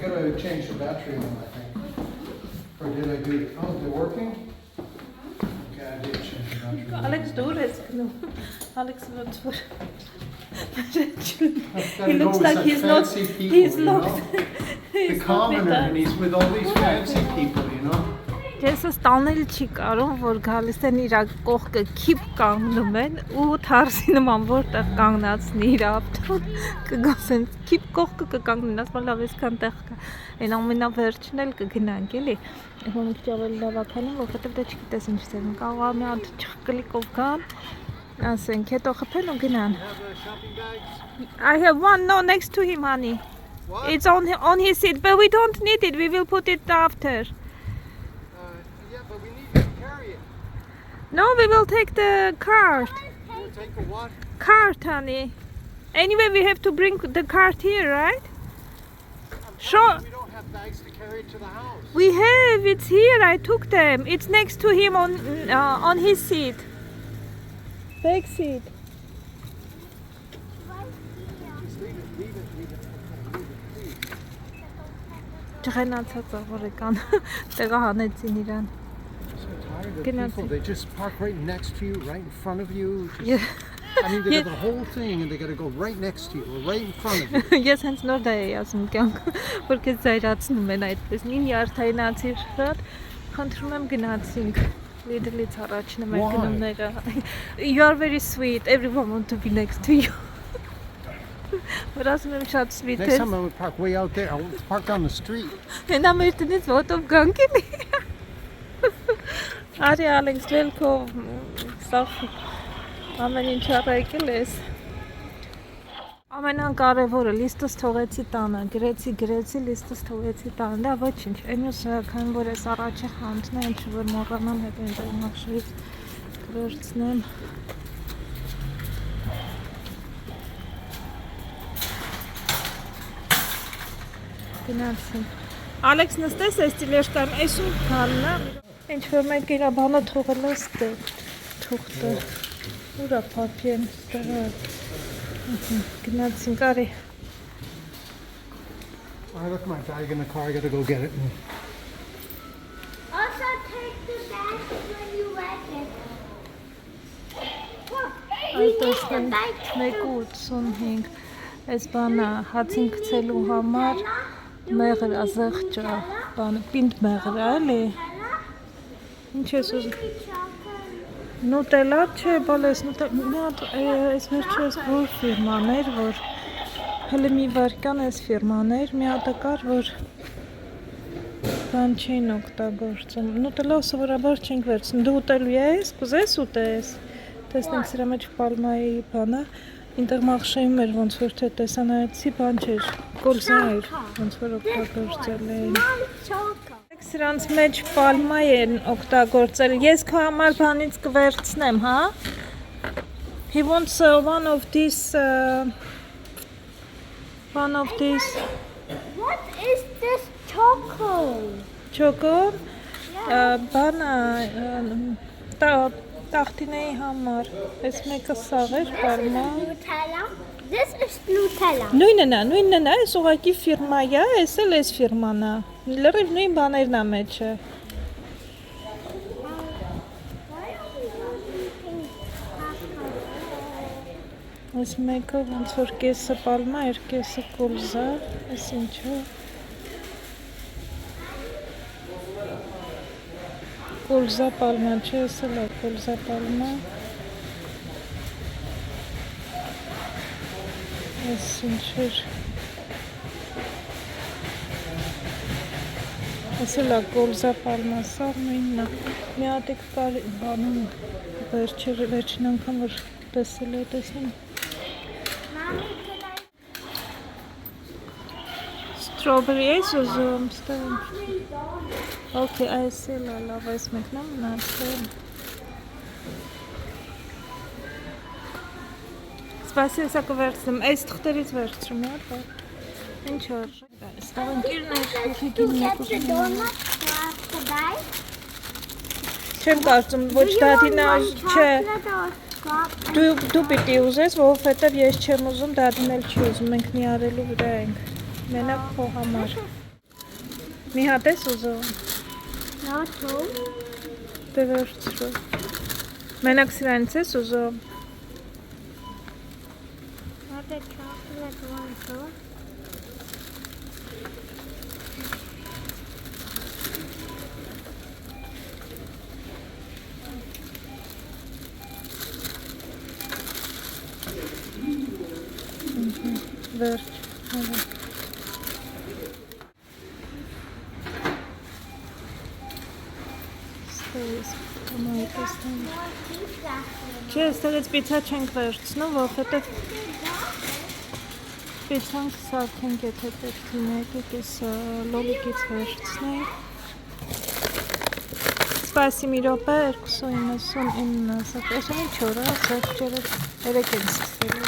gotta change the battery on, I think. Or did I do it? Oh, they're working? Okay, I did change the battery. Alex Dores. Alex wants for. He looks like he's not. He's not. The commoner, and he's with all these fancy people, you know. Ես ստանել չի կարող, որ գալիս են իր կողքը քիփ կանգնում են ու թարսի նման որտեղ կանգնացնի իր ավտոն կգասեն քիփ կողքը կկանգնեն, ասում լավ էսքան տեղ կա։ Այն ամենավերջն էլ կգնանք էլի։ Ահա մի քիչ ավելի լավականին, որովհետև դե չգիտես ինչ ձև կարող է մի հատ չխկլիկով գան, ասենք հետո խփեն ու գնան։ I have one no next to him, honey. What? It's on his seat, but we don't need it. We will put it after. Yeah, but we need to carry it. No, we will take the cart. We'll take a what? Cart, honey. Anyway, we have to bring the cart here, right? Sure. We don't have bags to carry it to the house. We have. It's here. I took them. It's next to him on his seat. Back seat. Just leave it, leave it, leave it. Okay, leave it, please. Ջղենացած աղորեկան տեղը հանեցին իրան։ I'm so tired of Can I people. see? They just park right next to you, right in front of you. Just, Yeah. I mean, they got the whole thing, and they got to go right next to you or right in front of you. Ես հենց նոր դա էի ասում կյանք, որ քեզ զայրացնում են այդպես։ Նին յարթայնացիր շատ, խնդրում եմ գնացինք։ Լիդլից առաջն եմ Why? գնումները։ You are very sweet. Everyone want to be next to you. Որ ասում եմ շատ sweet Next ես։ time I would park way out there. I want to park down the street. Հենա մեր տնից ոտով գանք էլի։ Արի Ալեքս welcome. Սաղ ամեն ինչ առայքել ես։ Ամենակարևորը լիստս թողեցի տանը, գրեցի, լիստս թողեցի տանը, դա ոչինչ, այնուսը քան որ ես առաջի խանդն է, ինչ որ մոռանամ հետ այնտեղ մախշից կվերցնեմ։ Գնացին։ Ալեքս նստես այս տիլեշկայում, այսում քաննա, ինչ որ մեկ իրա բանը թողել ես դե, թուղթը, ուրա պապիեն, դրա գնացին կարի։ I left my bag in the car. I got to go get it. Also take the bag when you like it. Այդպես ենք 1.85 այս բանը հացին գցելու համար մեղր ազեղջա բանը պինդ մեղր էլի ինչ ես ուզում նուտելա չէ բալես նուտելա այս վերջերս որ ֆիրմաներ որ հələ մի վարքան այս ֆիրմաներ մի հատ կար որ բան չէին օգտագործում նուտելա սովորաբար չենք վերցնում դու ուտելու ես կուզես ուտես տեսնենք սրա մեջ պալմայի բանը ինտեղ մախշեում էր ոնց որ թե տեսանայեցի բան չէր կոլզա էր ոնց որ օգտագործել էին սրանց մեջ պալմա են օգտագործել ես քո համար բանից կվերցնեմ հա He wants one of these What is this choco? Choco բանը տախտինեի համար այս մեկը սաղ էր պալմա Nutella? This is Nutella. Նույնն է, այս ուղղակի ֆիրմա է, այս էլ էս ֆիրման է։ Լրիվ նույն բաներն է մեջը։ Այս մեկը ոնց որ կեսը պալմա էր, կեսը կոլզա, այս ինչու։ Կոլզա պալմա չէ, այս էլ է կոլզա պալմա։ Այս ինչ էր։ Այս էլ է կոլզա պալմա, սա նույնն է։ Մի հատիկ կար բանում վերջին անգամ որ տեսել է տեսնում։ Mommy, can I? Strawberry ես ուզում, ստեմ։ Mommy, don't. Okay, այս էլ է լավ, այս մեկն է մնացել։ Սպասի հեսա կվերցնեմ, այս թղթերից վերցրում է, ինչ արժե։ Ստավ ընկիրն է, To եկին get մեկ the ուզում։ donut for the guy? Չեմ կարծում, ոչ դադինը չէ։ Դու պիտի ուզես, որովհետև ես չեմ ուզում, դադին էլ չի ուզում, մենք մի արելու վրա ենք։ Մենակ քո համար։ Մի հատ ես ուզում։ No, two. Դե վերցրու։ Մենակ սրանից ես ուզում։ Not the chocolate one, too. Վերջ։ Ստերից կամայտեսնեմ։ Չէ, ստերից պիցա չենք վերցնում, որովհետև պիցան սարքենք, եթե պետք լինեք, եկես լոլիկից վերցնենք։ Սպասի մի րոպե 2.99 սա տեսա ինչ օր է, սեղջերը 3 են սկսել։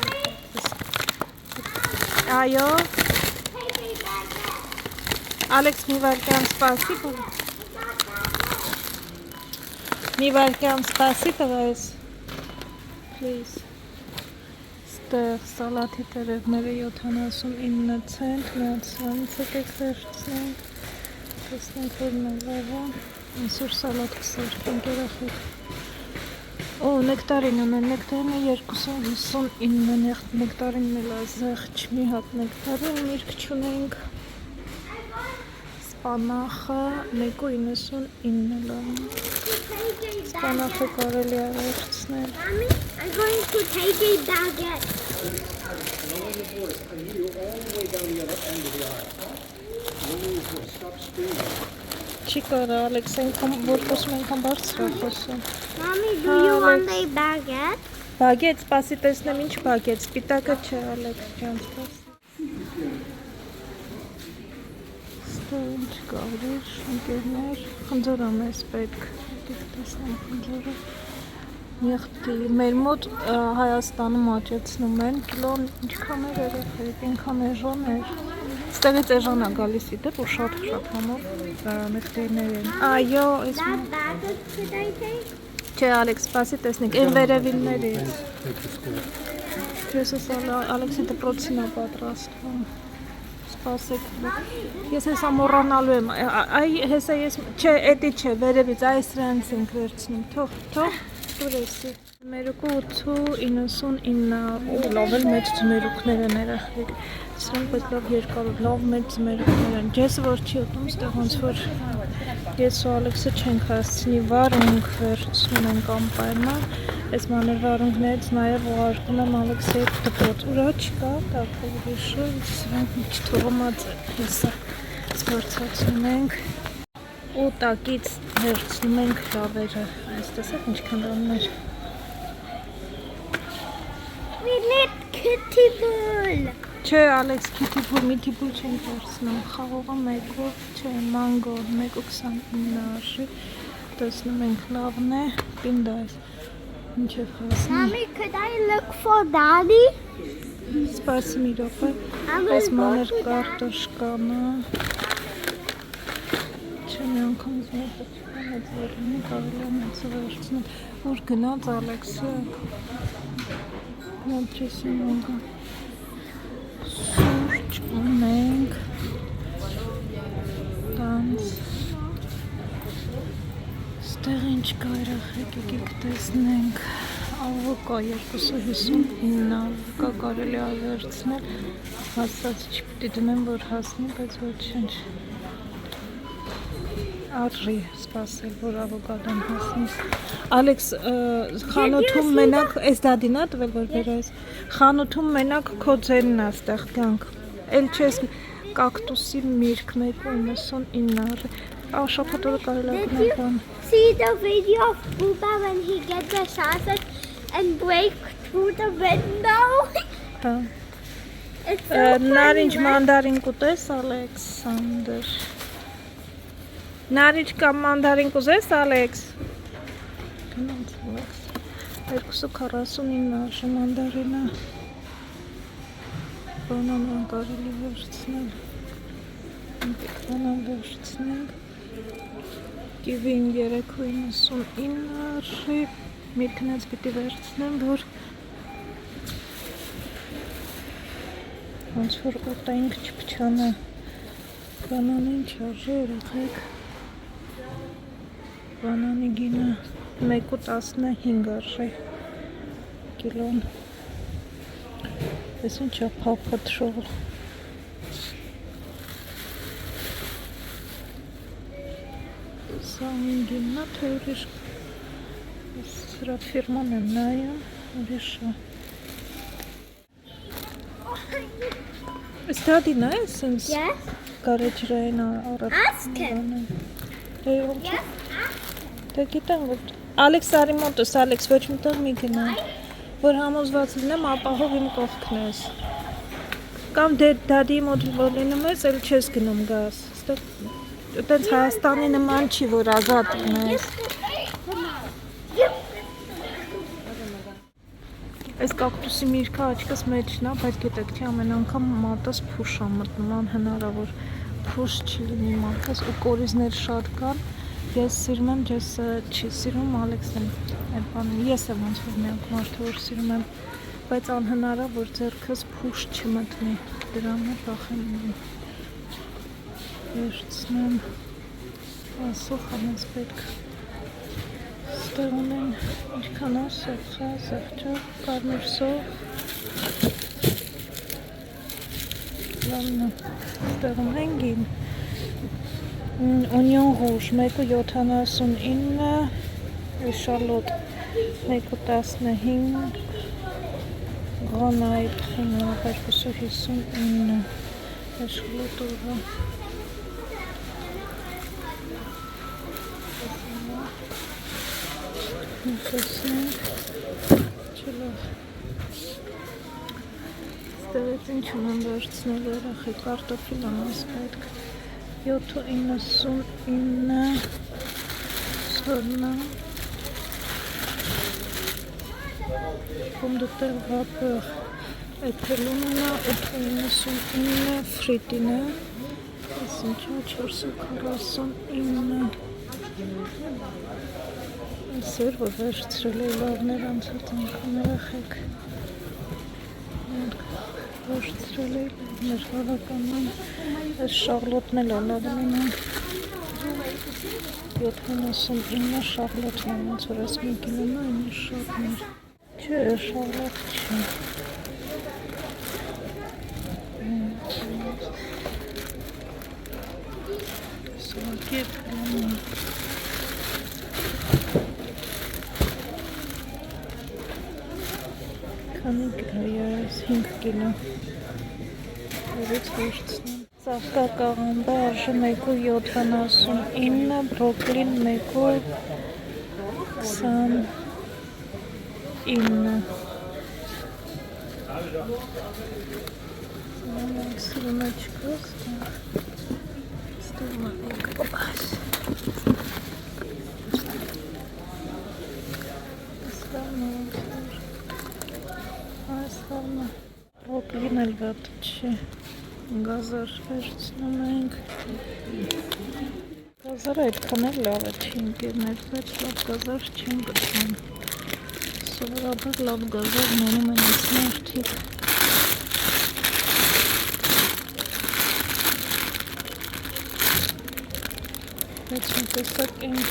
Այո։ Ալեքս մի վարկյան սպասի, մի վարկյան սպասի տղայս, please։ Ստեղ սալաթի տերևները 79 ցենտ, միած սրանից եկեք վերցնենք, տեսնենք որն է լավը, այսօր սալատ կսարքենք երախեք։ Օ, նեկտարին ունեն, նեկտարինը 259, նեկտարինն էլ ազեղջ, մի հատ նեկտարին, միրգ չունենք, սպանախը 1.99 լավն, սպանախը կարելի է վերցնել։ Mommy, I'm going to take a baguette. I knew you all the way down the other end of the aisle. Stop screaming. Չի կարա, Ալեքս, այնքան որ խոսում այնքան բարձր է խոսում։ Mommy, do you want a baguette? Բագետ, սպասի տեսնեմ ինչ բագետ, սպիտակը չէ, Ալեքս ջան, սպասի։ Ստեղ ինչ կավրիր, ընկերներ, խնձորամ ես պետք, եկեք տեսնեմ խնձորը։ Եղբի, մեր մոտ Հայաստանում աճեցնում են, կիլոն ինչքան էր երեխեք, ինքան էժան էր։ Ստեղից էժան է գալիս իդեպ ու շատ համով նկտերներ են։ Այո, այս That baguette should I take? Չէ, Ալեքս, սպասի տեսնենք, այն վերևիններից։ Ես Ալեքսի դպրոցին է պատրաստվում։ Սպասեք, ես հեսա մոռանալու եմ, այ հեսա ես, չէ, էդի չէ, վերևից, այս սրանց ենք վերցնում, թող, դուրեսի։ Մերուկու 8.99, լավ էլ մեծ ձմերուկներ են երախեք, սրանք պետք լավ երկարով, լավ մեծ ձմերուկներ են, ջեսը որ չի ուտում, ստեղ ոնց որ ես ու Ալեքսը չենք հասցնի վարունգ վերցնում ենք անպայման, այս մանր վարունգներից նաև ուղարկում եմ Ալեքսի հետ դպրոց, ուրա չկա, տակը ուրիշը, սրանք մի չթողոմած է, հեսա զվարցացնում ենք, ու տակից վերցնում ենք լավերը, այս տեսեք ինչքան լավներ։ We need kitty ball. Չէ, Ալեքս, քիթիփուլ, միթիփուլ չենք վերցնում, խաղողը մեկով, չէ, մանգո, 1.29 արժի, տեսնում ենք լավն է, պինդայս, ինչև հասնի։ Mommy, could I look for daddy? Սպասի մի րոպե, այս մանր կարտոշկանը, չէ, մի անգամ մեծ վերնի, կարելի է մեծը վերցնել, որ գնաց Ալեքսը, նոտրեսին անգամ։ Սուրճ ունենք, տանց, ստեղ ինչ կա երախեք, եկեք տեսնենք, ավոկա 2.59, ավոկա կարելի է վերցնել, հասած չպիտի դնեմ, որ հասնի, բայց ոչինչ, արժի սպասել, որ ավոկադան հասնի։ Ալեքս, խանութում մենակ, այս դադին է տվել, որ բերայս, խանութում մենակ քո ձենն է ստեղ գանք, էլ չես կակտուսի միրգ 1.99 արժի, շապատորը կարելի է գնել բան։ See the video of Booba when he gets a sausage and breaks through the window? Հա։ It's so funny, Նարինջ right? մանդարին կուտես, Ալեքսանդր։ Նարինջ կամ մանդարին կուզես, Ալեքս։ Գնանց, Ալեքս։ 2.49 արժի մանդարինը։ Բանան կարելի վերցնել։ Բանան վերցնենք։ Կիվին 3.99 արժի։ Միրգնից պիտի վերցնեմ, որ ոնց որ ուտենք չփչանա։ Բանանին չարժե երեխեք։ Բանանի գինը 1.15 արժե կիլոն։ Ես ինչա փափխտշող։ Սա ինգիննա թե ուրիշ սրա ֆիրման եմ նայում, ուրիշը։ Ստադին է սենց Yes? գարեջրային առատ։ Ask him. Դե ոնց Yes, Դե գիտեմ որ Ալեքս արի մոտս, Ալեքս ոչ մտեղ մի գնա, որ համոզված լինեմ ապահով իմ կողքն ես։ Կամ դե դադի մոտ որ լինում ես, էլ չես գնում գաս։ Այդտենց Հայաստանի նման չի, որ ազատ ունես։ Այս կակտուսի միրգը աչքս մեջն է, բայց գիտեք չի ամեն անգամ մատս փուշ է մտնում, անհնարավոր փուշ չի լինի մատս ու կորիզներ շատ կան։ Ես սիրում եմ, ես չի սիրում, Ալեքսն այդ բանը, ես եմ ոնց որ միակ մարդը որ սիրում եմ, բայց անհնարավոր ձեռքս փուշ չմտնի, դրանով վախեմ ունեմ։ Վերցնեմ, ասող ամենս պետք։ Ստեղ ունեն ինչքան ասող, սեղճով, կարմիր սող։ Լավնա, ստեղ ունեն գին։ Օնիոն ղուժ 1.79, էշալոտ 1.15, Գրանայտ խինավ 259, էշալոտ ուղը։ Նշեսնենք, չլավ։ Ստեղից ինչ ունեմ վերցնել երախի, կարտոֆիլ անաս պետք։ 7.99 սորնա Կոնդուկտեր վապեղ էթելուննա 8.99 ֆրիտինը Ես ինչա 4.49 Սեր որ վերցրել է լավներ անցած անգամ երախեք Վերցրել է լավներ հավականան Այս շաղլոտն էլ ալավ լինում 79 շաղլոտն է ոնց որ այս մի կիլոն է ինը շաղներ Չէ շաղլոտ չի Սոկի պլանը Քանի կիլո ես 5 կիլո Որից վերցնեմ Ծաղկակաղամբը արժե 1.79, բրոկլին 1.29 Սրում է չկա ստեղ մատիկ Այսլավնը բրոկլին էլ վատ չի Գազար վերցնում ենք Գազարը այդքան էլ լավ է չի ընկերներ, բայց լավ գազար չեն գտնում Սովորաբար լավ գազար նոնում են այս մարդիկ Բայց մի տեսակ ինչ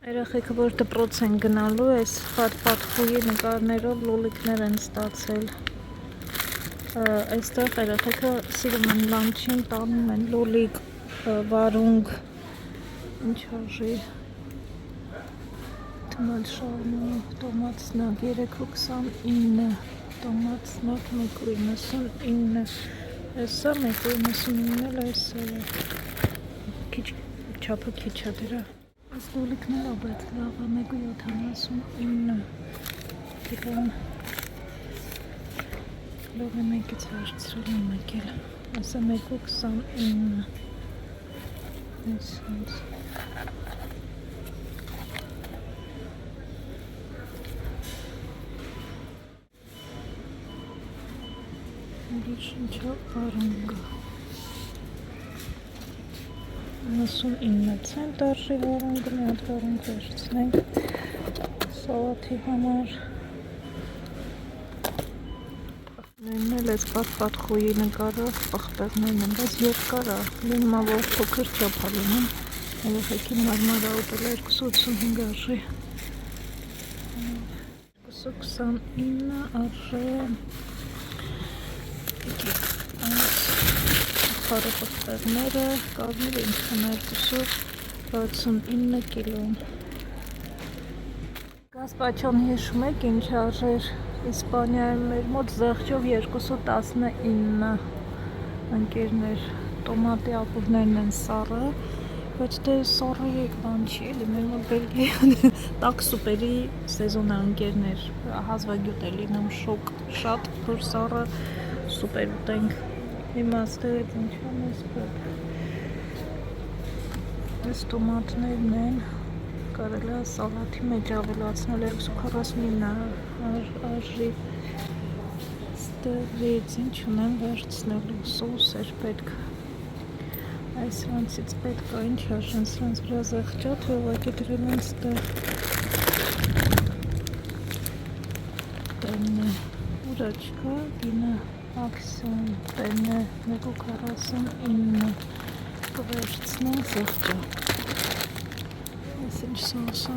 Երախեքը որ դպրոց են գնալու, այս պատպատխուի նկարներով լոլիկներ են ստացել Այստեղ երախեքը սիրում են լանչին, տանում են լոլիկ, վարունգ, ինչ արժի Թմալ շարմը, տոմացնակ 3.29, տոմացնակ 1.99, այսա 1.99 էլ այս չապը քիչ է դրա Այս լոլիկն էլ բայց լավ է 1.79 դրան Լավ է մեկից վերցրել եմ եկել, ասա 1.29 Այս հենց Ուրիշ ինչա վարունգը 99 ցենտ արժի վարունգը, մի հատ վարունգ վերցնենք Սալաթի համար Նույնն էլ պատպատ խոյի նկարը պղպեղներն են, բայց երկար է, լինում է որ փոքր չափ է լինում, երեխեքին մարմար է ուտել 285 արժի, 229 արժի, խարը պղպեղները, կարմիր ինքն 269 կիլոն։ Գասպաչոն հիշում եք ինչ արժեր Իսպանիայում մեր մոտ զեղչով 219 ընկերներ, տոմատի ապուրներն են սառը, բայց դե սառը բան չի, էլի մեր մոտ Բելգիան տաք սուպերի սեզոն է ընկերներ, հազվագյուտ է լինում շոկ շատ, որ սառը սուպեր ուտենք, հիմա ստեղից ինչ անես պետք, այս տոմատներն են, կարելի է սալաթի մեջ ավելացնել 249 արժի, ստեղից ինչ ունեմ վերցնելու, սոուս էր պետք, այս սրանցից պետք է ինչ արժեն, սրանց վրա զեղչա, թե ուղղակի դրել են ստեղ, տենը, ուրա չկա, գինը աքսիոն, տենը 149, կվերցնենք զեղչա, այս ինչ սոուս է,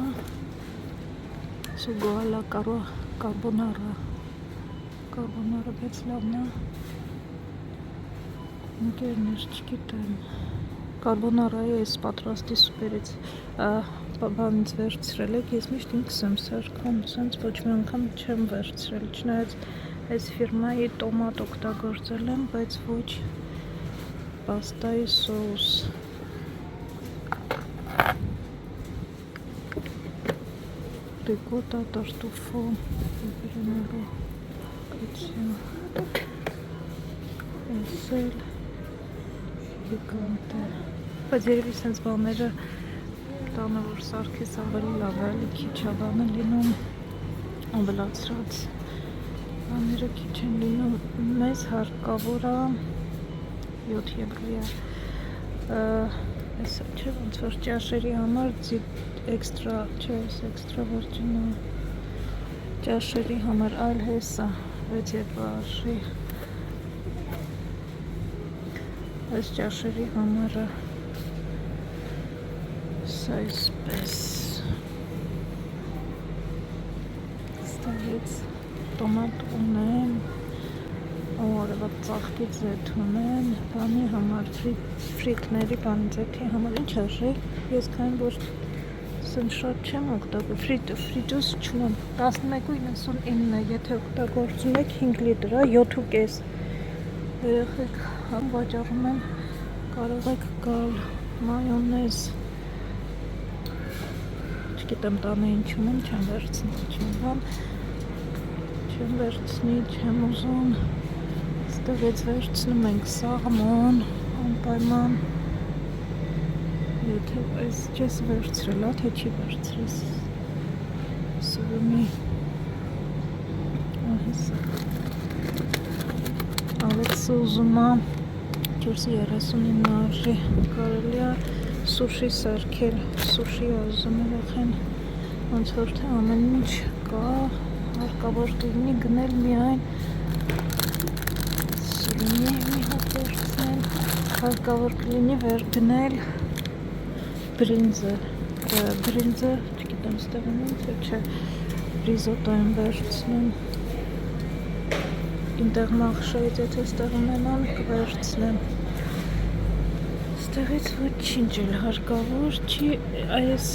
սուգո ալա կարբոնարա, կարբոնարը բայց լավն է, ընկերներ չգիտեմ, կարբոնարայի այս պատրաստի սուպերից բանից վերցրել եք, ես միշտ ինքս եմ սարքում, սենց ոչ մի անգամ չեմ վերցրել, չնայած այս ֆիրմայի տոմատ օգտագործել եմ, բայց ոչ պաստայի սոուս, Ricota, tartufo, peperomaro, cacio, sel, picante. Բայց երևի սենց բաները տանը որ սարքես ավելի լավ է, քիչ ավանը լինում, ավելացրած բաները քիչ են լինում, մեզ հարկավոր է 7 եվրոյա, այսա չէ ոնց որ ճաշերի համար էքստրա, չէ, էքստրա վերջինը ճաշերի համար այլ հեսա 6 եվրո արժի, այս ճաշերի համարը սա այսպես, ստեղից տոմատ ունեն, օրևա ծաղկի ձեթ ունեն, բանի համար, ֆրիտների բանի ձեթի համար, ինչ արժի, ես կային որ սենց շատ չեմ օգտագործում, ֆրիտուս չունեմ, 11.99 է, եթե օգտագործում եք 5 լիտր է, 7.5 երեխեք համ վաճառում են, կարող եք գալ մայոնեզ, չգիտեմ տանը ինչ ունեմ, չեմ վերցնի, չեմ ուզում, ստեղից վերցնում ենք սաղմոն, անպայման, եթե այս չես վերցրել, թե չի վերցրես, սուրումի, ահեսա, ավեցը ուզում է 439 արժի, կարելի է սուշի սարքել, սուշի ուզում երեխեն, ոնց որ թե ամեն ինչ կա, հարկավոր կլինի գնել միայն, սուրումի մի հատ վերցնել, հարկավոր կլինի գնել, բրինձը, չգիտեմ ստեղում են, թե չէ, ռիզոտո եմ վերցնում, ինտերմախշայից եթե ստեղ ունենան, կվերցնեմ, ստեղից ոչինչ էլ հարկավոր չի, այս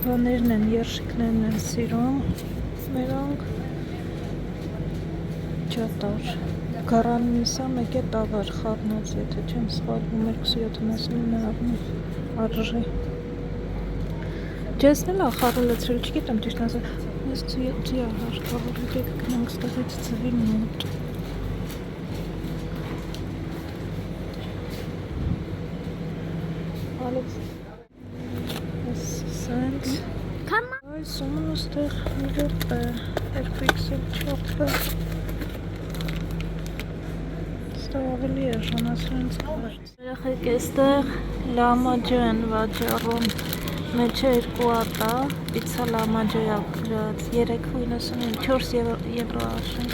բաներն են, երշիկներն են սիրում, մերանք, ճատար, գարաննիսա մեկ է տավար խառնած, եթե չեմ սխալվում, 279 արժի, Ջեսն էլ ախարելացրել, չգիտեմ ճիշտ ասել, ես ծիա հարկավոր եկեք գնանք ստեղից ծվի մոտ։ Ալեքս, ես սենց, այ սոմն ուստեղ մի րոպե, երբիքսել չոպը, ստեղ ավելի է ժանասրենց կվերց։ Երեխեք էստեղ լամաջը են վաճառում, մեջը 2 ատա, պիցա լամաջոյա գրած, 3.99, 4 եվրո արժի,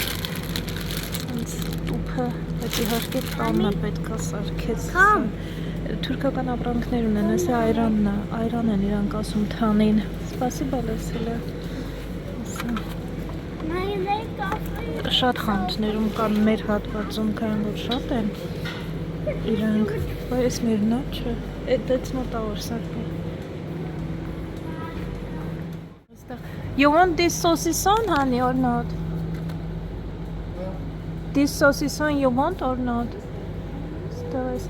շափը, բայց իհարկե տանն է պետք է սարքես։ Կամ։ Թուրքական ապրանքներ ունեն, ասա այրանն է, այրան են իրանք ասում թանին։ Սպասիբա լսել է։ My leg off. Շատ խանութներում կան մեր հատվածում, քան որ շատ են իրանք, բայց մերն է, չէ, that's not our circle. You want this saucisson, honey, or not? This saucisson you want or not? Stars.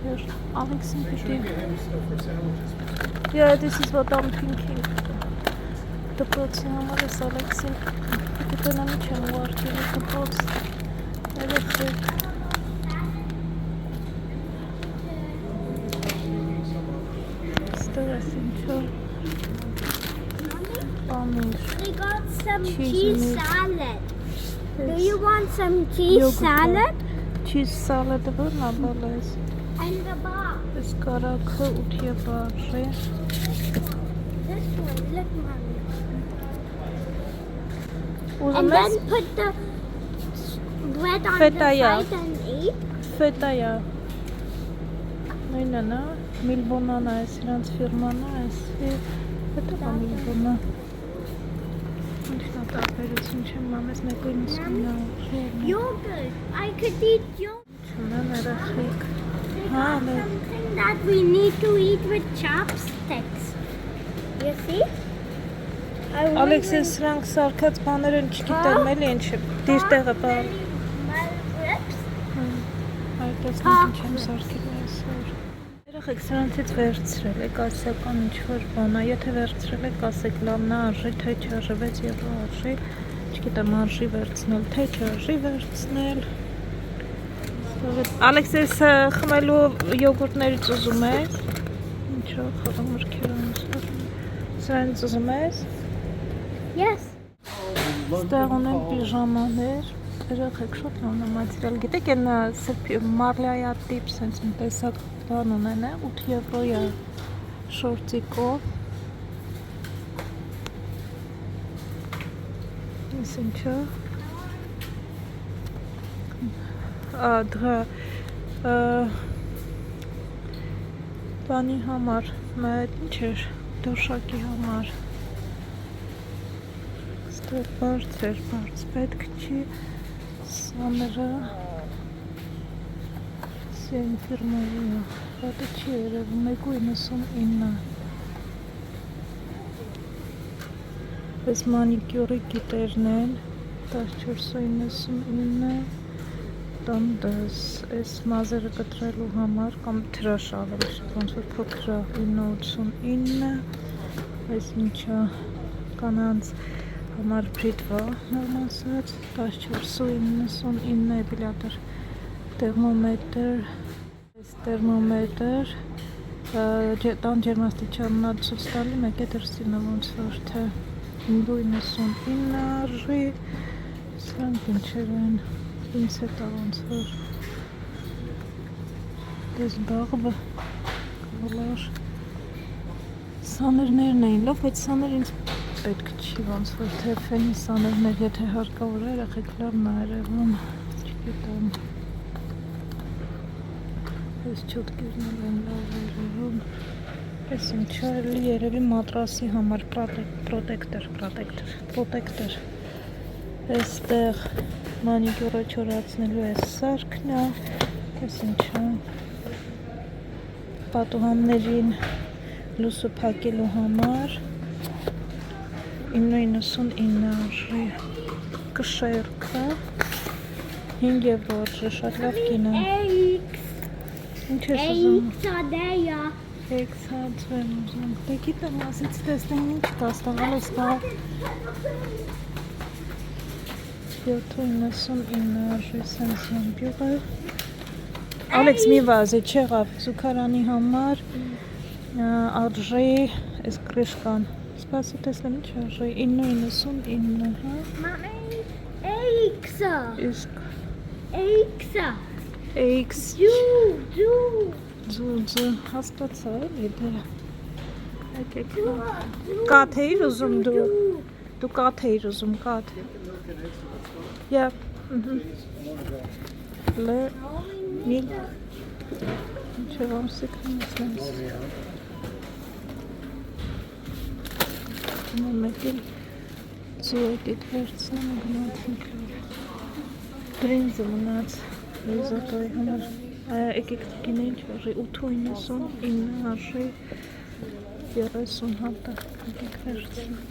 Here, Alex and Kitty. Yeah, this is what I'm thinking. The pots hamar is Alex. Kitty na mi չեմ ուղարկել the pots. Էլեկտրիկ։ Stars ինչո։ Պանիր։ We got some Cheese cheese meat. salad. Do you want some cheese Yogurt. salad? Cheese salad որն է բալես։ And the box. Այս կարակը 8 բարի։ This one, look, mommy. Ուզում And ես then put the bread on Feta, the yeah. side and eat. ֆետայա։ Նույնն է, Միլբոնան է, իրանց ֆիրման է, Ֆետա է Միլբոնա։ Ինչն է տարբերություն չեմ մամես մեկույն իսկունա։ Yogurt. I could eat yogurt. Չունեմ երախիկ։ We Huh, got look. something that we need to eat with chopsticks. You see? I really Ալեքսես սրանք սարքած բաներ են չգիտեմ էլի ինչ դիր տեղը բալ։ My ribs. Այդպես ինչ եմ սարքել այսօր։ Երախեք սրանցից վերցրել եք ասական ինչ-որ բան է, եթե վերցրել եք ասեք լավն է արժի, թե չարժի 6 եվրո արժի, չգիտեմ արժի վերցնել, թե չարժի վերցնել։ Ալեքսես խմելու յոգուրտներից ուզում ես։ Ինչո՞վ խմորքեր են սրանից ուզում ես։ Yes. Ստեղ ունեն պիժամաներ, երախեք շատ լավն է մատերիալ, գիտեք են մարլայա տիպ սենց մի տեսակ բան ունեն է, 8 եվրոյա շորտիկով։ Ես ինչը դրա բանի համար, ինչ էր, դոշակի համար ստեղ բարձր պետք չի սաները սեն ֆիրմայի է, պատը չի երևում 1.99 Պես մանիկյուրի գիտերն են 14.99 տանդես, այս մազերը կտրելու համար կամ թրաշ ավելի ոնց որ փոքր 9.89 այս ինչա կանանց համար բրիտվա նորմալսած 14.99 էպիլատոր տերմոմետր այս տերմոմետր տան ջերմաստիճանն է ցույց տալի մեկ է դրսին է ոնց որ թե 9.99 արժի սրանք ինչեր են Պինցետ է ոնց որ դες բաղբը կոլար սաներներն էին լավ, բայց սաներ ինձ պետք չի ոնց որ թե ֆենի սաներներ, եթե հարկավոր է երախեք լավն է երևում, չգիտեմ այս չոտկերն են լավ երևում այս ինչա էլի երևի մատրասի համար պրոտեկտոր այստեղ մանիկյուրը չորացնելու է սարքն է այս ինչա պատուհաններին լուսը փակելու համար 9.99 արժի կշերքը 5 եվրո արժի շատ լավ կին է ինչ ես ուզում Eggs. Eggs հացվեմ ուզում դե գիտեմ ասից տեսնեմ ինչ կա ստաղալ ես կա 7.99 արժի սենսյան բյուղը Ալեքս մի վազի չեղավ զուքարանի համար արժի այս կրիշկան սպասի տեսնեմ ինչ արժի 9.99 հա Mommy, eggs. իսկ Eggs. Eggs Ձուձը հասկացա էլի դե եկեք կաթ էիր ուզում դու կաթ էիր ուզում կաթ Yeah Milk. Ինչու որ սիկնես։ Մեկին ծույտիտ վերցնեմ գնացինք։ Բրինձը մնաց ռիզոտոյի համար։ Եկեք տիկին ինչ վարի 8.99 արժի 30 հատը եկեք վերցնենք։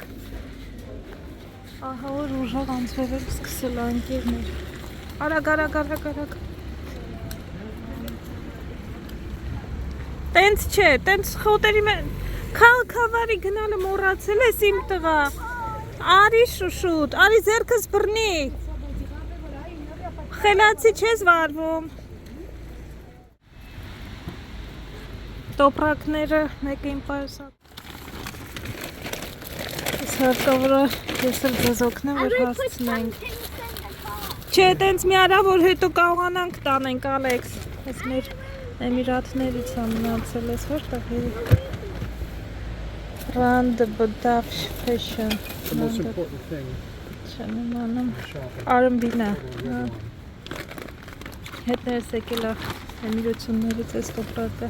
Ահա որ ուժեղ անցվել էր սկսել անկերներ։ Արագ։ Տենց չէ, տենց խոտերի քավարի գնալը մոռացել ես իմ տղա։ Արի շուշուտ, արի ձերքս բռնի։ Խելացի չես վարվում։ Տոպրակները մեկը իմ պայուսա։ Ես հարկավոր է ես էլ ձեզ օգնեմ, որ հասցնենք։ Չէ, տենց մի արա, որ հետո կարողանանք տանենք, Ալեքս։ Ես մեր Էմիրատներից եմ մնացել, ես որտեղ երիք։ Rand Badaf Fashion. The most important thing Չեմ իմանում։ in shopping. Արմբինա։ Հետներս եկել է Էմիրություններից ես տոպրակը։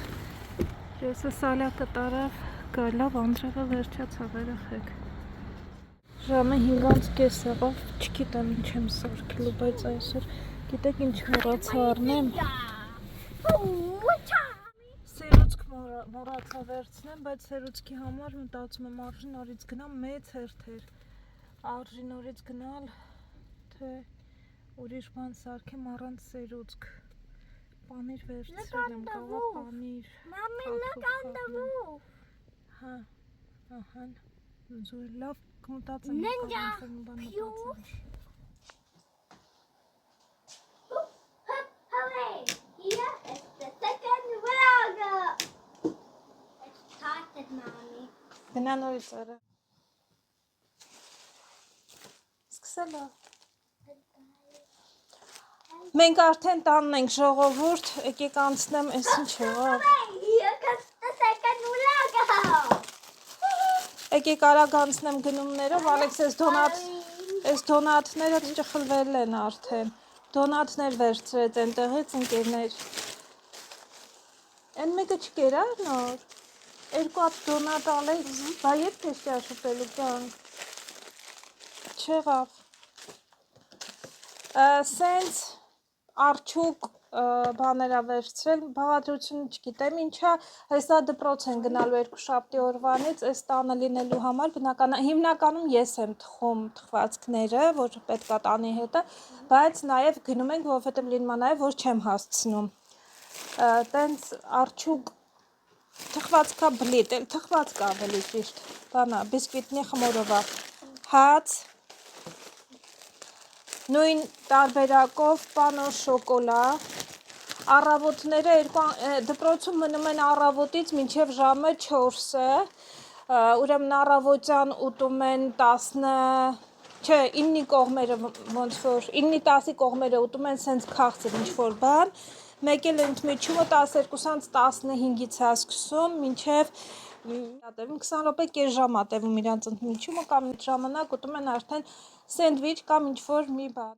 Եսը սալյակը տարավ, գալավ անձրևը վերջացավ երեխեք։ Ժամը 5:30 եղավ, չգիտեմ ինչ եմ սարքելու, բայց այսօր գիտեք ինչ մոռացա առնեմ։ Սերուցք մոռացա վերցնեմ, բայց սերուցքի համար մտածում եմ արժի նորից գնամ մեծ հերթեր։ Արժի նորից գնալ, թե ուրիշ բան սարքեմ առանց սերուցք։ Պանիր վերցրել եմ, գավա պանիր։ Mommy, look on the roof. Հա, ահան, զույր լավ կմտածեմ։ Ninja, Հooray! Here is the second vlog. It started, Mommy. Գնա նորից արա։ Սկսել է։ Մենք արդեն տանն ենք ժողովուրդ, եկեք անցնեմ, այս ինչ եղավ։ Here comes the second vlog. Եկեք արագ անցնեմ գնումներով, Ալեքս այս դոնատները ճխլվել են արդեն։ Դոնատներ վերցրեց այնտեղից ընկերներ։ Այն մեկը չկերա նոր։ Երկու հատ դոնատ Ալեքս, բա երբ ես ճաշուպելու կյանք։ Չեղավ։ Սենց արջուկ բաներա վերցրել, բաղադրությունը չգիտեմ ինչա, հեսա դպրոց են գնալու երկուշաբթի օրվանից, այս տանը լինելու համար, հիմնականում ես եմ թխում թխվածքները, որ պետքա տանի հետը, բայց նաև գնում ենք, որովհետև լինում է նաև, որ չեմ հասցնում, տենց արջուկ թխվածքա բլիտ, էլ թխվածքա ավելի ճիշտ, բանա, բիսկվիտնի խմորովա, հաց, նույն տարբերակով պանո շոկոլա, առավոտները դպրոցում մնում են առավոտից մինչև ժամը 4-ը, ուրեմն առավոտյան ուտում են 9-ի կողմերը ոնց որ 9-10-ի կողմերը ուտում են սենց քաղցր ինչ-որ բան, մեկ էլ ընդմիջումը 12-15-ից է սկսում մինչև 20 րոպե կես ժամ է տևում իրանց ընդմիջումը կամ այդ ժամանակ ուտում են արդեն սենդվիչ կամ ինչ-որ մի բան։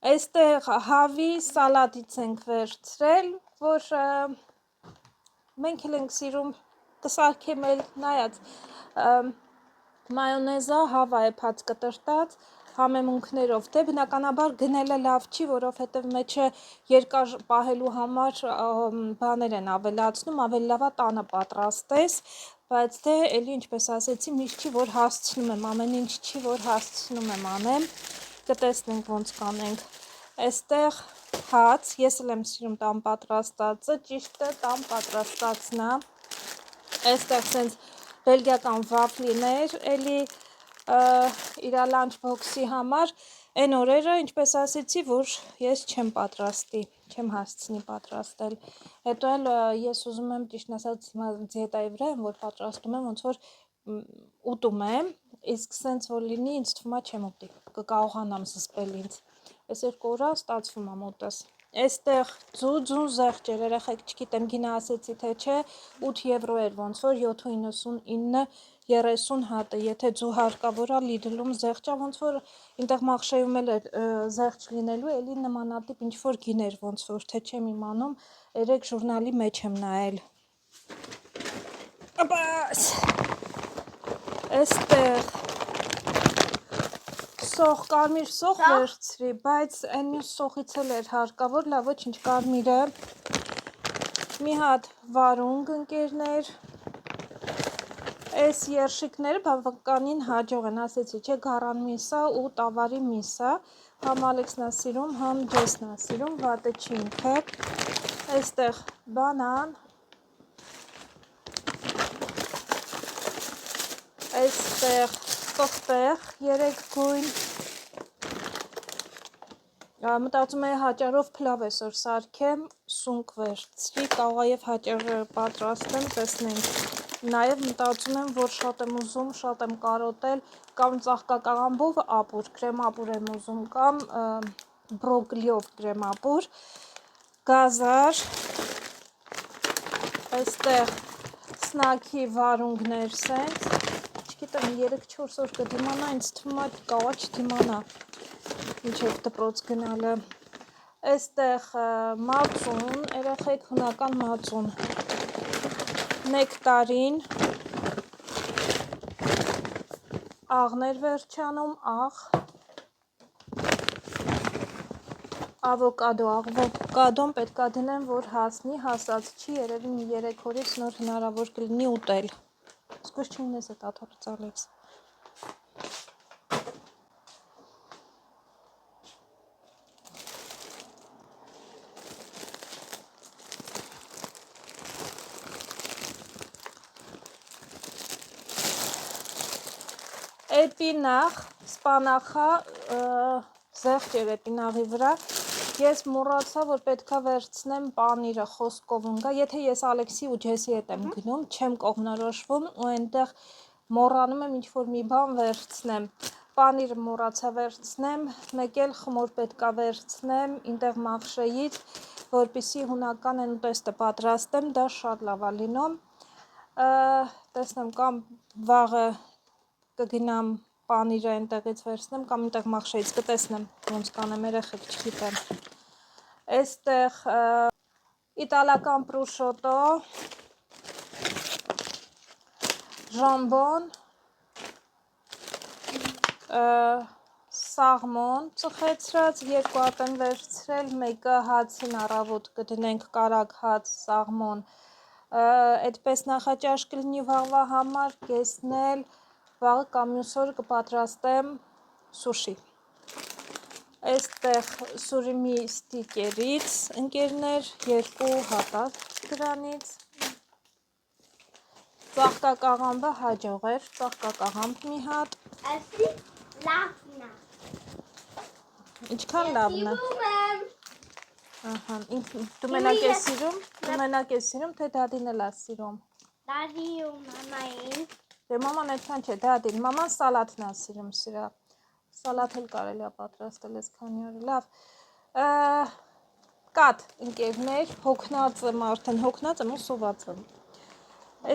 Այստեղ հավի սալատից ենք վերցրել, որ մենք էլ ենք սիրում կսարքեմ էլ նայած մայոնեզա հավա է փած կտրտած համեմունքներով, դե բնականաբար գնելը լավ չի, որովհետև մեջը երկար պահելու համար բաներ են ավելացնում, ավելի լավա տանը պատրաստես, բայց դե էլի ինչպես ասեցի, միշտ չի, որ հասցնում եմ, ամեն ինչ չի, որ հասցնում եմ անեմ, կտեսնենք ոնց կանենք, այստեղ հաց, ես էլ եմ սիրում տան պատրաստածը, ճիշտը տան պատրաստածն է, այստեղ սենց բելգիական վաֆլիներ, էլի իրա լանչ բոքսի համար, այն օրերը, ինչպես ասեցի, որ ես չեմ պատրաստի, չեմ հասցնի պատրաստել, հետո էլ ես ուզում եմ ճիշտ ասած դիետայի վրա եմ, որ պատրաստում եմ, ոնց որ ուտում եմ, իսկ սենց որ լինի, ինձ թվում է չեմ ուտի, կկարողանամ զսպել ինձ, այս երկու օրա ստացվում է մոտս, այստեղ ձուն զեղչեր, երեխեք չգիտեմ գինը ասեցի թե չէ, 8 եվրո էր ոնց որ 7.99 30 հատը, եթե ձու հարկավոր է Lidl-ում զեղչա, ոնց որ ինտեղ մախշեյում էլ էր զեղչ լինելու, էլի նմանատիպ ինչ-որ գիներ, ոնց որ, թե չեմ իմանում, երեք ժուրնալի մեջ եմ նայել։ Ապաս, էստեղ, սող, կարմիր սող վերցրի, բայց այն մյուս սողից էլ էր հարկավոր, լավ ոչինչ կարմիրը, մի հատ վարունգ ընկերներ, այս երշիկները բավականին հաջող են, ասեցի, չէ, գարան միսա ու տավարի միսա, համ Ալեքսն է սիրում, համ Ջեսն է սիրում, վատը չի ինքը, այստեղ բանան, այստեղ պղպեղ, 3 գույն, մտածում էի հաճարով փլավ այսօր սարքեմ, սունկ վերցրի, կարող է և հաճարը պատրաստեմ, տեսնենք, նաև մտածում եմ, որ շատ եմ ուզում, շատ եմ կարոտել, կամ ծաղկակաղամբով ապուր, կրեմ ապուր եմ ուզում, կամ բրոկլիով կրեմ ապուր, գազար, այստեղ սնաքի վարունգներ սենց, չգիտեմ 3-4 օր կդիմանա, ինձ թվում է կարող է չդիմանա, մինչև դպրոց գնալը, այստեղ մածուն, երեխեք հունական մածուն, նեկտարին, աղներ վերջանում, աղ, ավոկադո, ավոկադոն պետք է դնեմ, որ հասնի, հասած չի, երևի մի 3 օրից նոր հնարավոր կլինի ուտել, սկուս չունես էտ աթորը ծալեց։ Էպինախ, սպանախա, զեղչ էր էպինաղի վրա, ես մոռացա, որ պետքա վերցնեմ պանիրը խոսկովում գա, եթե ես Ալեքսի ու Ջեսի հետ եմ գնում, չեմ կողմնորոշվում ու այնտեղ մոռանում եմ ինչ-որ մի բան վերցնեմ, պանիրը մոռացա վերցնեմ, մեկ էլ խմոր պետքա վերցնեմ, ինտեղ մախշեից, որպիսի հունական են ուտեստը պատրաստեմ, դա շատ լավ է լինում, տեսնեմ կամ վաղը կգնամ պանիրը այնտեղից վերցնեմ, կամ այնտեղ մախշեից կտեսնեմ, ոնց կանեմ երեխեք չգիտեմ, այստեղ իտալական պրուշոտո, ժամբոն, սաղմոն ծխեցրած, 2 հատ եմ վերցրել, մեկը հացին առավոտ կդնենք կարագ հաց, սաղմոն, այդպես նախաճաշ կլինի վաղվա համար, կեսնել, վաղը կամ մյուս օրը կպատրաստեմ սուշի, այստեղ սուրիմի ստիկերից ընկերներ, 2 հատակ դրանից, ծաղկակաղամբը հաջող էր, ծաղկակաղամբ մի հատ, Այսի լավն է։ ինչքան լավն է, դու մենակ ես սիրում, դու մենակ ես սիրում, թե դադին էլ ես սիրում, Դադի ու մամային, դե մաման այդքան չէ, դադին, մաման սալաթն է սիրում սրա, սալաթ էլ կարելի է պատրաստել ես քանի օր, լավ, կատ ընկերներ, հոգնած եմ արդեն, հոգնած եմ ու սոված եմ,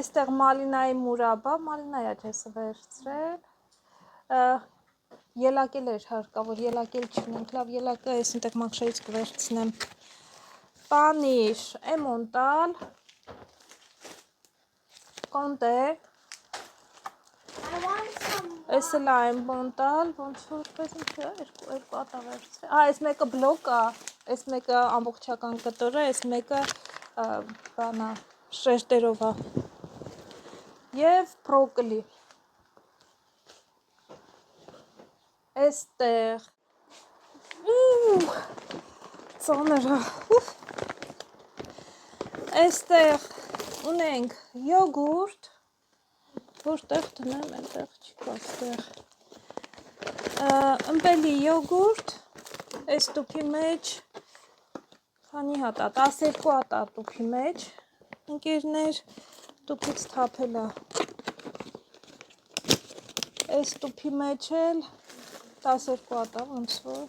այստեղ մալինայի մուրաբա, մալինայա ջեսը վերցրել, ելակել էր հարկավոր, ելակել չունենք, լավ ելակը ես ինտեղ մախշեից կվերցնեմ, պանիր, էմոնտալ, կոնտե, այս էլ այն բոնտալ, ոնց որ պես ինչ է, 2 հատա վերցրել, այս մեկը բլոկ է, այս մեկը ամբողջական կտոր է, այս մեկը բանա, շերտերով է, և բրոկլի, այստեղ, ծանր է, այստեղ ունենք յոգուրտ, որտեղ տնեմ, այնտեղ չկա, այստեղ, ըմպելի յոգուրտ, այս տուփի մեջ, քանի հատ է, 12 հատ է տուփի մեջ, ընկերներ, տուփից թափել է, այս տուփի մեջ էլ, 12 հատ է, ոնց որ,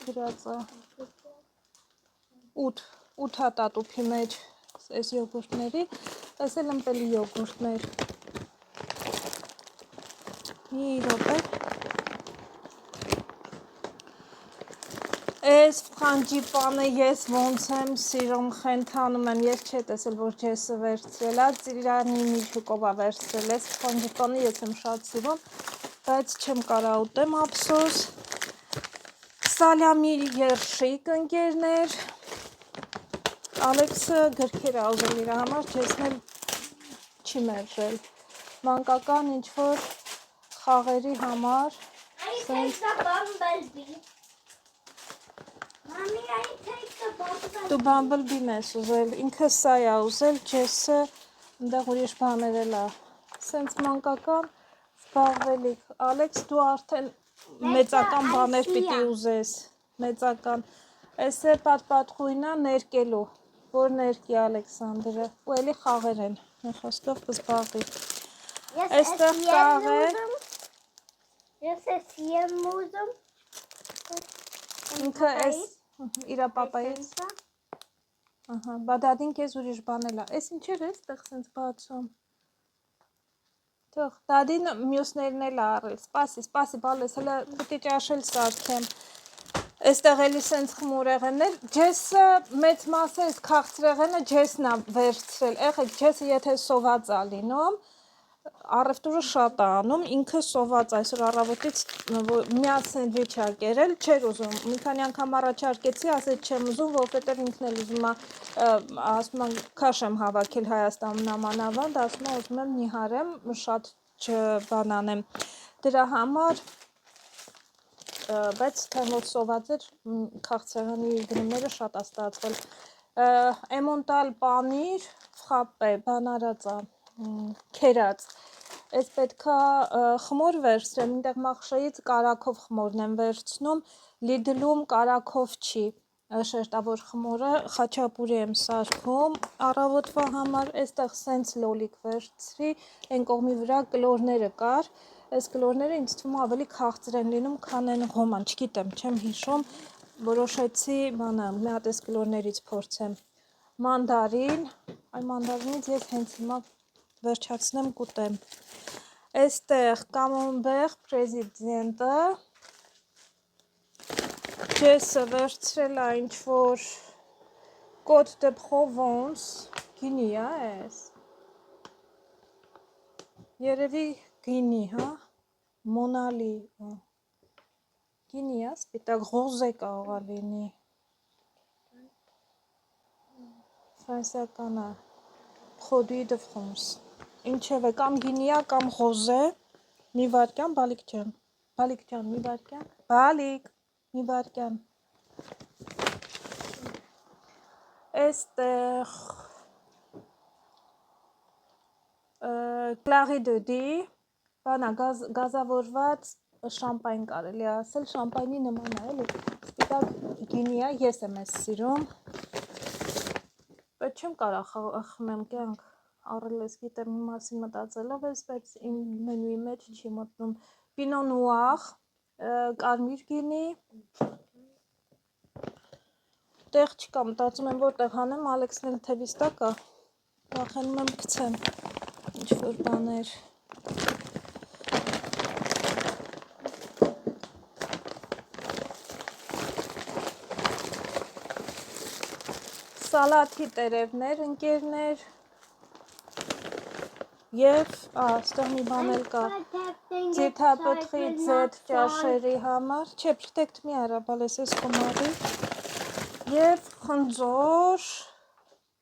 գրած է, 8 հատ է տուփի մեջ, այս յոգուրտների, Այս էլ ըմպելի յոգուրտներ։ Մի րոպե։ Այս ֆրանջիպանը ես ոնց եմ սիրում խենթանում եմ, ես չէ տեսել, որ ջեսը վերցրել է, ծիրանի միջուկով է վերցրել, այս ֆրանջիպանը ես եմ շատ սիրում, բայց չեմ կարա ուտեմ ափսոս, սալյամի երշիկ ընկերներ, Ալեքսը գրքեր է ուզել իր համար, ջեսն էլ չի մերժել, մանկական ինչ-որ խաղերի համար, I take the bumblebee. Mommy, I take the bumblebee. Դու բամբլբին ես ուզել, ինքը սա է ուզել, ջեսը ընդեղ ուրիշ բաներ էլ է, սենց մանկական զբաղվելիք, Ալեքս դու արդեն մեծական բաներ պիտի ուզես, մեծական, այս է պատպատխույնա ներկելու, որ ներկի Ալեքսանդրը, ու էլի խաղեր են, մի խոսքով կզբաղվի, այստեղ կաղ է, Yes, it's here, Musum. ինքը այս իրա պապայից, բա դադին կեզ ուրիշ բանել է, այս ինչեր է ստեղ սենց բացում, թող, դադին մյուսներն էլ առել, սպասի, բալես, հլը պիտի ճաշել սարքեմ, այստեղ էլի սենց խմուրեղեններ, ջեսը մեծ մասը այս քաղցրեղենը ջեսն է վերցրել, եղեք ջեսը եթե սոված է լինում, առևտուրը շատ է անում, ինքը սոված այսօր առավոտից միած սենդվիչ է կերել, չէր ուզում, մի քանի անգամ առաջարկեցի, ասեց չեմ ուզում, որովհետև ինքն էլ ուզում է, ասում եմ, քաշ եմ հավաքել Հայաստանում նամանավանդ, ասում եմ, ուզում եմ նիհարեմ, շատ չբանանեմ, դրա համար, բայց թե որ սոված էր, քաղցրեղենի գնումները շատ է ստացվել, էմոնտալ պանիր, խապե, բանարած է, քերած, այս պետքա խմոր վերցրեմ, ինտեղ մախշեից կարակով խմորն եմ վերցնում, լիդլում կարակով չի, շերտավոր խմորը, խաչապուրի եմ սարքում, առավոտվա համար, այստեղ սենց լոլիկ վերցրի, այն կողմի վրա կլորները կար, այս կլորները ինձ թվում ավելի քաղցր են լինում, քան են ղոման, չգիտեմ, չեմ հիշում, որոշեցի, մի հատ այս կլորներից փորձեմ, մանդարին, այ մանդարինից ես հենց հիմա վերջացնեմ կուտեմ, այստեղ կամոնբեղ պրեզիդենտը, ջեսը վերցրել է ինչ-որ կոտ դե պրովոնս, գինի է ես, երևի գինի, հա, մոնալի, գինի է, սպիտակ ղոզե կաղա լինի, ֆրանսիական է, Produit de France, ինչև է, կամ գինիա, կամ ղոզե, մի վարկյան, բալիկ ջան, մի վարկյան, մի վարկյան, այստեղ Clary de Die, բանա, գազավորված շամպայն կարելի ասել, շամպայնի նման է, էլի, սպիտակ գինիա, ես եմ ես սիրում, բայց չեմ կարա խմեմ կյանք, առել ես գիտեմ մի մասին մտածելով ես, բայց իմ մենուի մեջ չի մտնում, պինո նուար, կարմիր գինի, տեղ չկա, մտածում եմ որտեղ հանեմ, Ալեքսն էլ թևիս տակ է, վախենում եմ գցեմ, ինչ-որ բաներ, սալաթի տերևներ, ընկերներ, և, ստեղ մի բան էլ կա, ձիթապտղի ձեթ ճաշերի համար, չէ, պրտեկտ մի արա, բալես ես խոմարի, և խնձոր,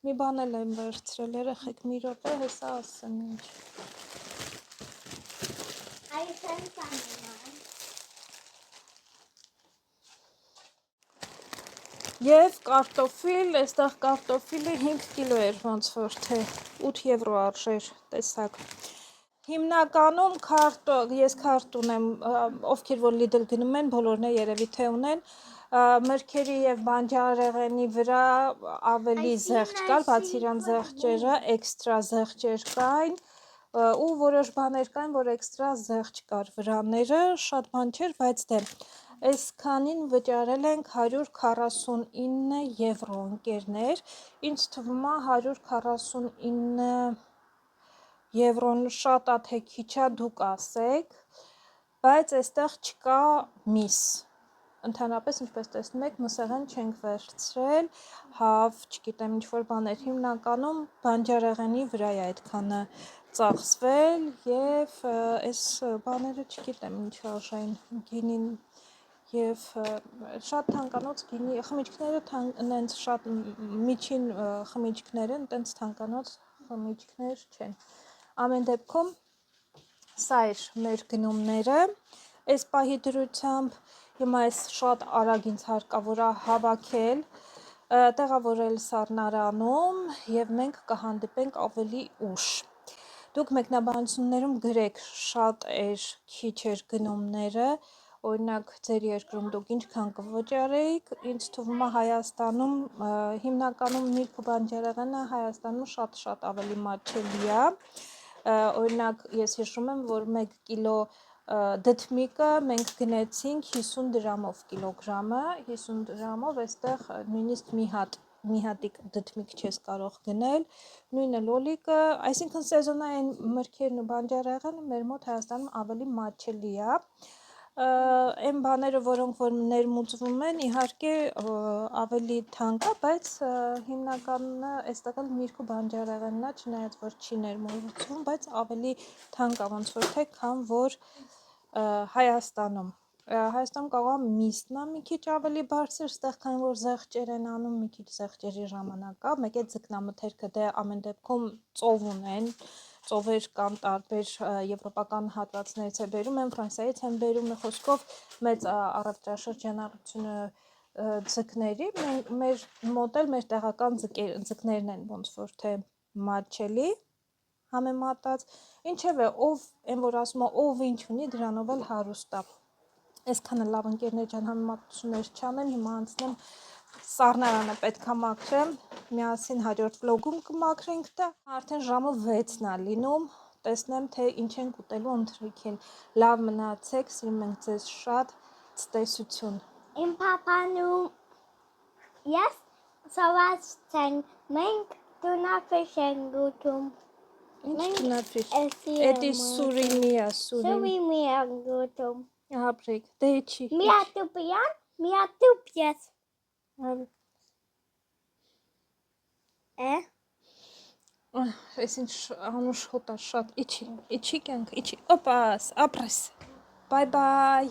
մի բան էլ եմ վերցրել, երեխեք մի րոպե, հեսա ասեմ ինչ, և կարտոֆիլ, այստեղ կարտոֆիլը 5 կիլո էր ոնց որ թե 8 եվրո արժեր, տեսակ, հիմնականում ես քարտ ունեմ, ովքեր որ լիդլ գնում են, բոլորն է երևի թե ունեն, մրգերի և բանջարեղենի վրա ավելի զեղչ կար, բացի իրան զեղչերը, էքստրա զեղչեր կային, ու որոշ բաներ կային, որ էքստրա զեղչ կար վրաները, շատ բան չէր, բայց դե, այս քանին վճարել ենք 149 եվրո ընկերներ, ինձ թվում է 149 եվրոն շատ է թե քիչ է դուք ասեք, բայց այստեղ չկա միս։ Ընդհանրապես, ինչպես տեսնում եք, մսեղեն չենք վերցրել, հավ, չգիտեմ, ինչ-որ բաներ, հիմնականում բանջարեղենի վրա է այդքանը ծախսվել և այս բաները չգիտեմ ինչ արժեն, գինին և շատ թանկանոց գինի, խմիչքները նենց շատ միջին խմիչքները, նենց թանկանոց խմիչքներ չեն։ Ամեն դեպքում սա էր մեր գնումները, այս պահի դրությամբ հիմա այս շատ արագ ինձ հարկավոր է հավաքել, տեղավորել սառնարանում և մենք կհանդիպենք ավելի ուշ։ Դուք մեկնաբանություններում գրեք շատ էր, քիչ էր գնումները, օրինակ ձեր երկրում դուք ինչքան կվճարեիք, ինձ թվում է Հայաստանում հիմնականում միրգ ու բանջարեղենը Հայաստանում շատ ավելի մատչելի է, օրինակ ես հիշում եմ, որ 1 կիլո դդմիկը մենք գնեցինք 50 դրամով կիլոգրամը, 50 դրամով այստեղ նույնիսկ մի հատիկ դդմիկ չես կարող գնել, նույնը լոլիկը, այսինքն սեզոնային մրգերն ու բանջարեղենը մեր մոտ Հայաստանում ավելի մատչելի է, այն բաները, որոնք որ ներմուծվում են, իհարկե ավելի թանկ է, բայց հիմնականը այստեղ միրգ ու բանջարեղենն է, չնայած որ չի ներմուծվում, բայց ավելի թանկ է ոնց որ թե, քան որ Հայաստանում։ Հայաստանում կարող է միսն է մի քիչ ավելի բարձր, ստեղ քանի որ զեղչեր են անում, մի քիչ զեղչերի ժամանակ է, մեկ է ձկնամթերքը դե ամեն դեպքում ծով ունեն, ծովեր կան տարբեր եվրոպական հատվածներից է բերում են, Ֆրանսիայից են բերում, մի խոսքով մեծ առևտրաշրջանառությունը ձկների, մեր մոտ էլ մեր տեղական ձկներն են ոնց որ թե մատչելի համեմատած, ինչևէ, ով այն որ ասում է, ով ինչ ունի, դրանով էլ հարուստ է։ Այսքանը լավ ընկերներ ջան համեմատություններ չանեմ, հիմա անցնեմ սառնարանը պետք է մաքրեմ, միասին հաջորդ վլոգում կմաքրենք դա, արդեն ժամը 6-ն է լինում, տեսնեմ թե ինչ ենք ուտելու ընթրիքին, լավ մնացեք, սիրում ենք ձեզ շատ, ցտեսություն։ Իմ պապանում ես սովածցեն, մենք տունաֆիշ ենք ուտում։ Ինչ տունաֆիշ, էսի էդի սուրիմի է, Սուրիմի ենք ուտում։ Ապրեք, դե չի։ Միատուպյան, միատուպ ես։ Այս ինչ անուշ հոտ է շատ, իչի կյանք, իչի, օպաս, ապրես, բայ բայ։